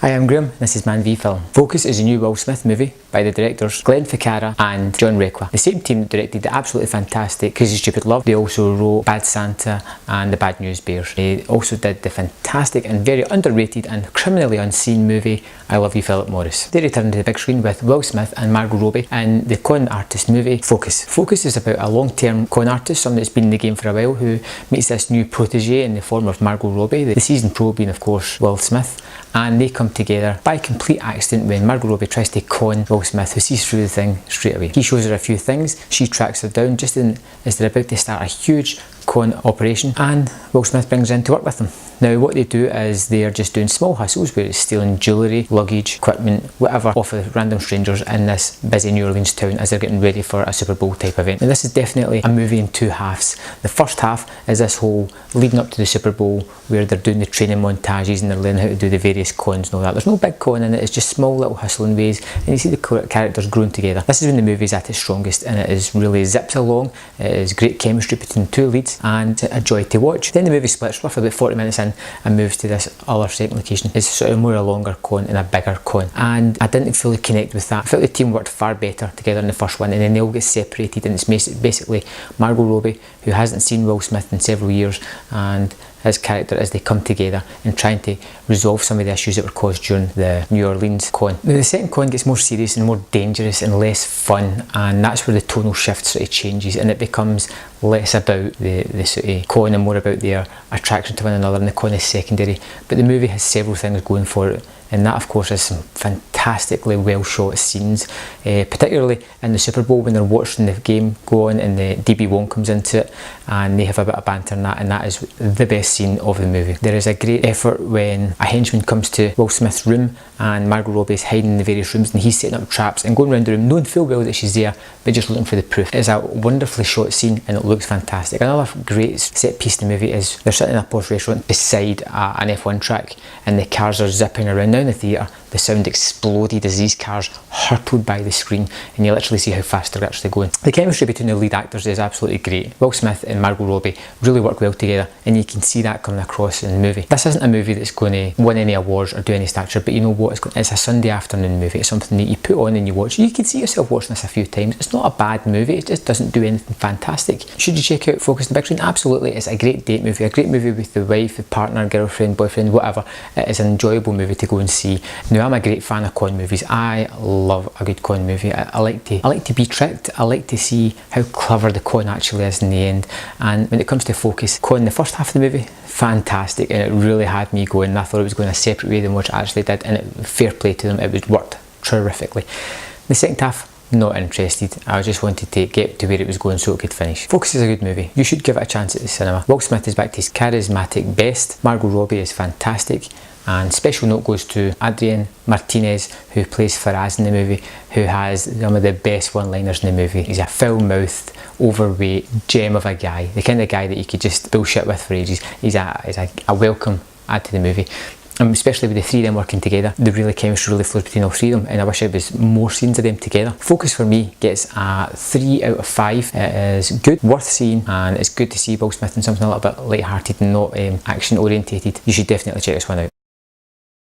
Hi, I'm Graham. This is Man v Film. Focus is a new Will Smith movie by the directors Glenn Ficarra and John Requa. The same team that directed the absolutely fantastic Crazy Stupid Love. They also wrote Bad Santa and The Bad News Bears. They also did the fantastic and very underrated and criminally unseen movie I Love You, Phillip Morris. They returned to the big screen with Will Smith and Margot Robbie in the con artist movie Focus. Focus is about a long-term con artist, someone that's been in the game for a while, who meets this new protege in the form of Margot Robbie, the season pro being of course Will Smith, and they come together by complete accident when Margot Robbie tries to con Will Smith, who sees through the thing straight away. He shows her a few things, she tracks her down just as they're about to start a huge con operation, and Will Smith brings her in to work with them. Now what they do is they are just doing small hustles where it's stealing jewellery, luggage, equipment, whatever off of random strangers in this busy New Orleans town as they're getting ready for a Super Bowl type event. Now this is definitely a movie in two halves. The first half is this whole leading up to the Super Bowl where they're doing the training montages and they're learning how to do the various cons and all that. There's no big con in it, it's just small little hustling ways, and you see the characters growing together. This is when the movie is at its strongest, and it is really zips along. It is great chemistry between the two leads and a joy to watch. Then the movie splits roughly about 40 minutes in and moves to this other second location. It's sort of more a longer con and a bigger con, and I didn't fully connect with that. I felt the team worked far better together in the first one, and then they all get separated, and it's basically Margot Robbie, who hasn't seen Will Smith in several years, and his character as they come together and trying to resolve some of the issues that were caused during the New Orleans con. Now the second con gets more serious and more dangerous and less fun, and that's where the tonal shift sort of changes, and it becomes less about the sort of con and more about their attraction to one another, and the con is secondary. But the movie has several things going for it, and that of course is some fantastically well shot scenes, particularly in the Super Bowl when they're watching the game go on and the DB1 comes into it and they have a bit of banter in that, and that is the best scene of the movie. There is a great effort when a henchman comes to Will Smith's room and Margot Robbie is hiding in the various rooms, and he's setting up traps and going around the room knowing full well that she's there but just looking for the proof. It is a wonderfully shot scene and it looks fantastic. Another great set piece in the movie is they're sitting in a posh restaurant beside an F1 track and the cars are zipping around. Now in the theatre the sound exploded as these cars hurtled by the screen, and you literally see how fast they're actually going. The chemistry between the lead actors is absolutely great. Will Smith and Margot Robbie really work well together, and you can see that coming across in the movie. This isn't a movie that's going to win any awards or do any stature, but you know what, it's a Sunday afternoon movie. It's something that you put on and you watch. You can see yourself watching this a few times. It's not a bad movie, it just doesn't do anything fantastic. Should you check out Focus on the Big Screen? Absolutely. It's a great date movie, a great movie with the wife, the partner, girlfriend, boyfriend, whatever. It is an enjoyable movie to go and see. Now I'm a great fan of con movies. I love a good con movie. I like to be tricked. I like to see how clever the con actually is in the end. And when it comes to Focus, con the first half of the movie, fantastic, and it really had me going. I thought it was going a separate way than what it actually did, and fair play to them, it worked terrifically. The second half, not interested. I just wanted to get to where it was going so it could finish. Focus is a good movie. You should give it a chance at the cinema. Will Smith is back to his charismatic best. Margot Robbie is fantastic. And special note goes to Adrian Martinez, who plays Faraz in the movie, who has some of the best one-liners in the movie. He's a foul-mouthed, overweight gem of a guy, the kind of guy that you could just bullshit with for ages. He's a welcome add to the movie. Especially with the three of them working together, the really chemistry really flows between all three of them, and I wish there was more scenes of them together. Focus for me gets a 3 out of 5. It is good, worth seeing, and it's good to see Will Smith in something a little bit light-hearted and not action orientated. You should definitely check this one out.